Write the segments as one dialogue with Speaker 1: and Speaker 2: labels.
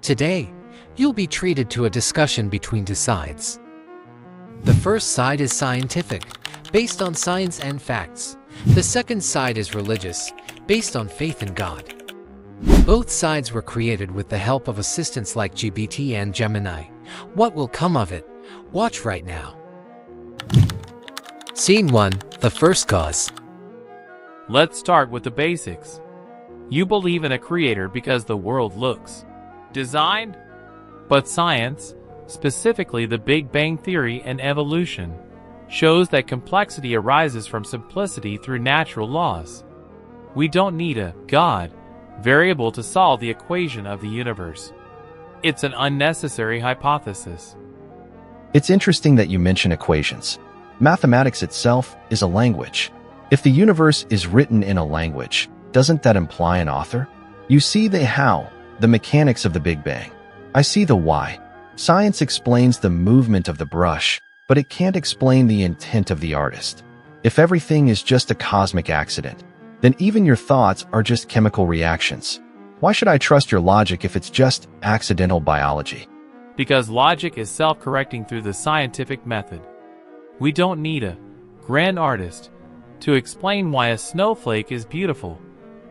Speaker 1: Today, you'll be treated to a discussion between two sides. The first side is scientific, based on science and facts. The second side is religious, based on faith in God. Both sides were created with the help of assistants like GPT and Gemini. What will come of it? Watch right now. Scene 1. The first cause.
Speaker 2: Let's start with the basics. You believe in a creator because the world looks designed, but science, specifically the Big Bang Theory and evolution, shows that complexity arises from simplicity through natural laws. We don't need a God variable to solve the equation of the universe. It's an unnecessary hypothesis.
Speaker 3: It's interesting that you mention equations. Mathematics itself is a language. If the universe is written in a language, doesn't that imply an author? You see the how, the mechanics of the Big Bang. I see the why. Science explains the movement of the brush, but it can't explain the intent of the artist. If everything is just a cosmic accident, then even your thoughts are just chemical reactions. Why should I trust your logic if it's just accidental biology?
Speaker 2: Because logic is self-correcting through the scientific method. We don't need a grand artist to explain why a snowflake is beautiful.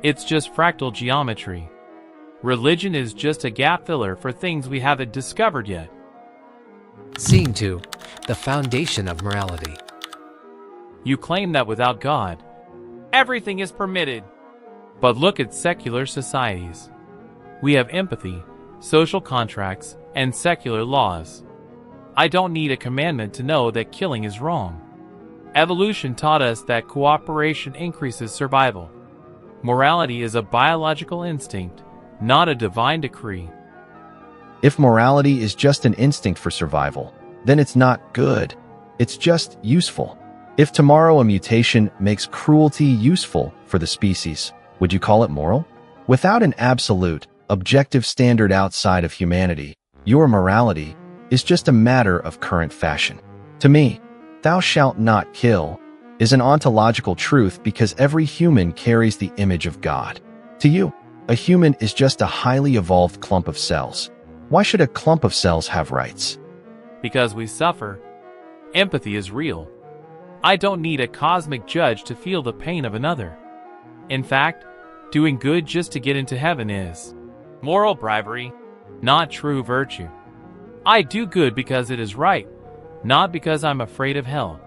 Speaker 2: It's just fractal geometry. Religion is just a gap filler for things we haven't discovered yet.
Speaker 1: Scene 2. The foundation of morality.
Speaker 2: You claim that without God, everything is permitted. But look at secular societies. We have empathy, social contracts, and secular laws. I don't need a commandment to know that killing is wrong. Evolution taught us that cooperation increases survival. Morality is a biological instinct, not a divine decree.
Speaker 3: If morality is just an instinct for survival, then it's not good. It's just useful. If tomorrow a mutation makes cruelty useful for the species, would you call it moral? Without an absolute, objective standard outside of humanity, your morality is just a matter of current fashion. To me, thou shalt not kill is an ontological truth because every human carries the image of God. To you, a human is just a highly evolved clump of cells. Why should a clump of cells have rights?
Speaker 2: Because we suffer. Empathy is real. I don't need a cosmic judge to feel the pain of another. In fact, doing good just to get into heaven is moral bribery, not true virtue. I do good because it is right, not because I'm afraid of hell.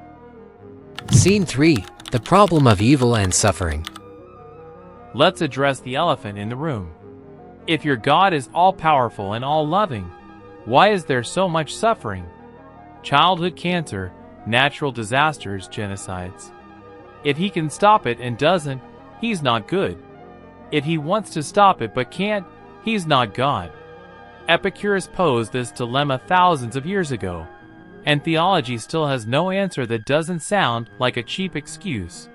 Speaker 1: Scene 3. The problem of evil and suffering.
Speaker 2: Let's address the elephant in the room. If your God is all-powerful and all-loving, why is there so much suffering? Childhood cancer, natural disasters, genocides. If he can stop it and doesn't, he's not good. If he wants to stop it but can't, he's not God. Epicurus posed this dilemma thousands of years ago, and theology still has no answer that doesn't sound like a cheap excuse.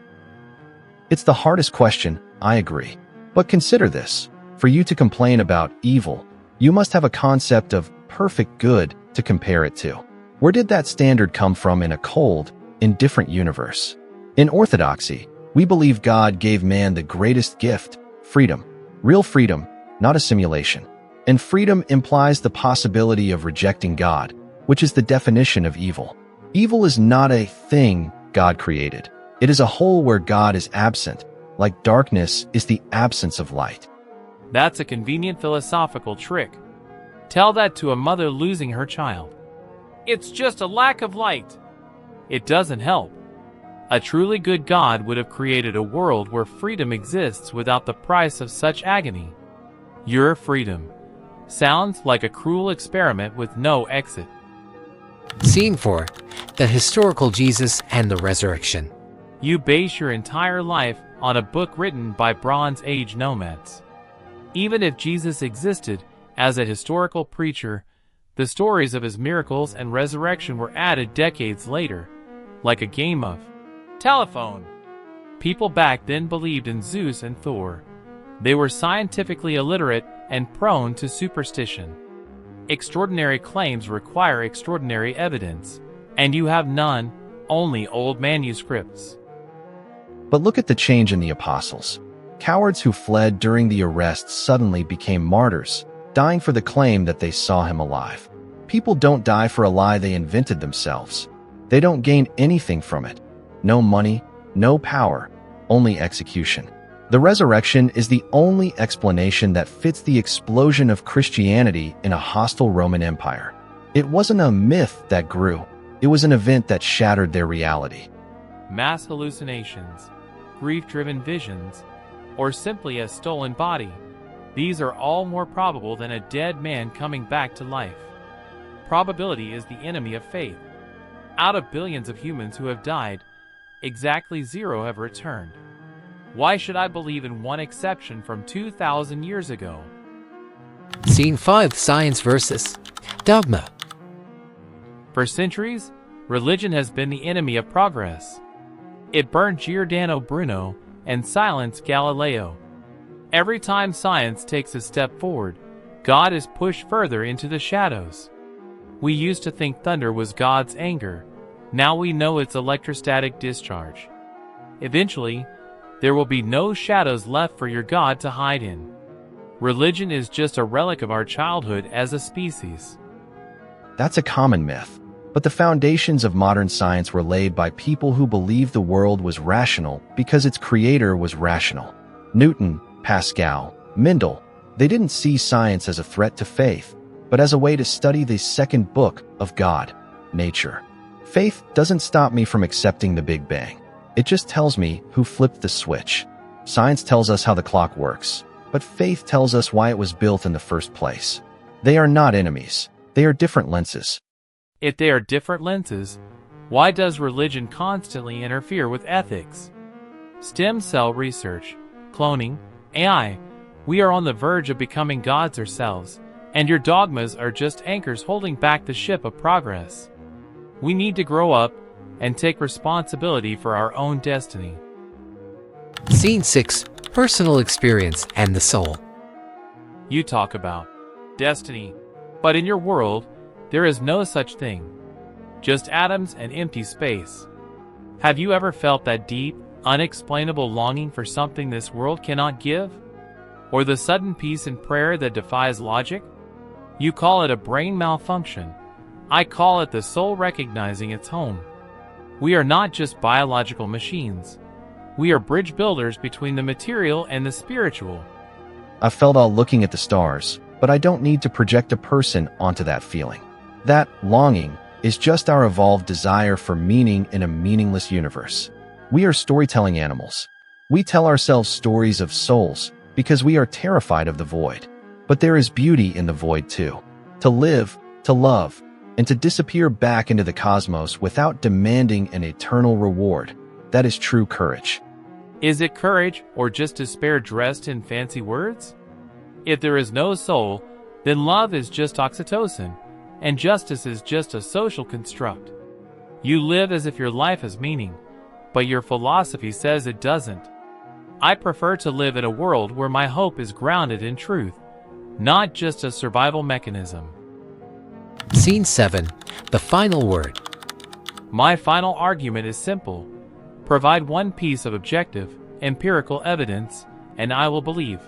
Speaker 3: It's the hardest question, I agree. But consider this. For you to complain about evil, you must have a concept of perfect good to compare it to. Where did that standard come from in a cold, indifferent universe? In Orthodoxy, we believe God gave man the greatest gift, freedom. Real freedom, not a simulation. And freedom implies the possibility of rejecting God, which is the definition of evil. Evil is not a thing God created. It is a whole where God is absent, like darkness is the absence of light.
Speaker 2: That's a convenient philosophical trick. Tell that to a mother losing her child. It's just a lack of light. It doesn't help. A truly good God would have created a world where freedom exists without the price of such agony. Your freedom sounds like a cruel experiment with no exit.
Speaker 1: Scene 4. The historical Jesus and the resurrection.
Speaker 2: You base your entire life on a book written by Bronze Age nomads. Even if Jesus existed as a historical preacher, the stories of his miracles and resurrection were added decades later, like a game of telephone. People back then believed in Zeus and Thor. They were scientifically illiterate and prone to superstition. Extraordinary claims require extraordinary evidence, and you have none, only old manuscripts.
Speaker 3: But look at the change in the apostles. Cowards who fled during the arrests suddenly became martyrs. dying for the claim that they saw him alive. People don't die for a lie they invented themselves. They don't gain anything from it. No money, no power, only execution. The resurrection is the only explanation that fits the explosion of Christianity in a hostile Roman Empire. It wasn't a myth that grew. It was an event that shattered their reality.
Speaker 2: Mass hallucinations, grief-driven visions, or simply a stolen body. These are all more probable than a dead man coming back to life. Probability is the enemy of faith. Out of billions of humans who have died, exactly 0 have returned. Why should I believe in one exception from 2,000 years ago?
Speaker 1: Scene 5: Science versus Dogma.
Speaker 2: For centuries, religion has been the enemy of progress. It burned Giordano Bruno and silenced Galileo. Every time science takes a step forward, God is pushed further into the shadows. We used to think thunder was God's anger. Now we know it's electrostatic discharge. Eventually, there will be no shadows left for your God to hide in. Religion is just a relic of our childhood as a species.
Speaker 3: That's a common myth. But the foundations of modern science were laid by people who believed the world was rational because its creator was rational. Newton, Pascal, Mendel, they didn't see science as a threat to faith, but as a way to study the second book of God, nature. Faith doesn't stop me from accepting the Big Bang. It just tells me who flipped the switch. Science tells us how the clock works, but faith tells us why it was built in the first place. They are not enemies. They are different lenses.
Speaker 2: If they are different lenses, why does religion constantly interfere with ethics? Stem cell research, cloning, AI, we are on the verge of becoming gods ourselves, and your dogmas are just anchors holding back the ship of progress. We need to grow up and take responsibility for our own destiny.
Speaker 1: Scene 6: Personal experience and the soul.
Speaker 2: You talk about destiny, but in your world, there is no such thing. Just atoms and empty space. Have you ever felt that deep, unexplainable longing for something this world cannot give? Or the sudden peace and prayer that defies logic? You call it a brain malfunction. I call it the soul recognizing its home. We are not just biological machines. We are bridge builders between the material and the spiritual.
Speaker 3: I felt all looking at the stars, but I don't need to project a person onto that feeling. That longing is just our evolved desire for meaning in a meaningless universe. We are storytelling animals. We tell ourselves stories of souls because we are terrified of the void. But there is beauty in the void too. To live, to love, and to disappear back into the cosmos without demanding an eternal reward. That is true courage.
Speaker 2: Is it courage or just despair dressed in fancy words? If there is no soul, then love is just oxytocin, and justice is just a social construct. You live as if your life has meaning, but your philosophy says it doesn't. I prefer to live in a world where my hope is grounded in truth, not just a survival mechanism.
Speaker 1: Scene 7: The final word.
Speaker 2: My final argument is simple. Provide one piece of objective, empirical evidence, and I will believe.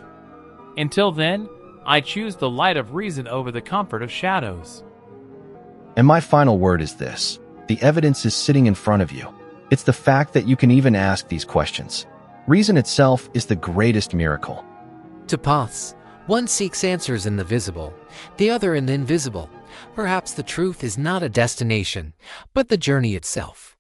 Speaker 2: Until then, I choose the light of reason over the comfort of shadows.
Speaker 3: And my final word is this. The evidence is sitting in front of you. It's the fact that you can even ask these questions. Reason itself is the greatest miracle.
Speaker 1: Two paths. One seeks answers in the visible, the other in the invisible. Perhaps the truth is not a destination, but the journey itself.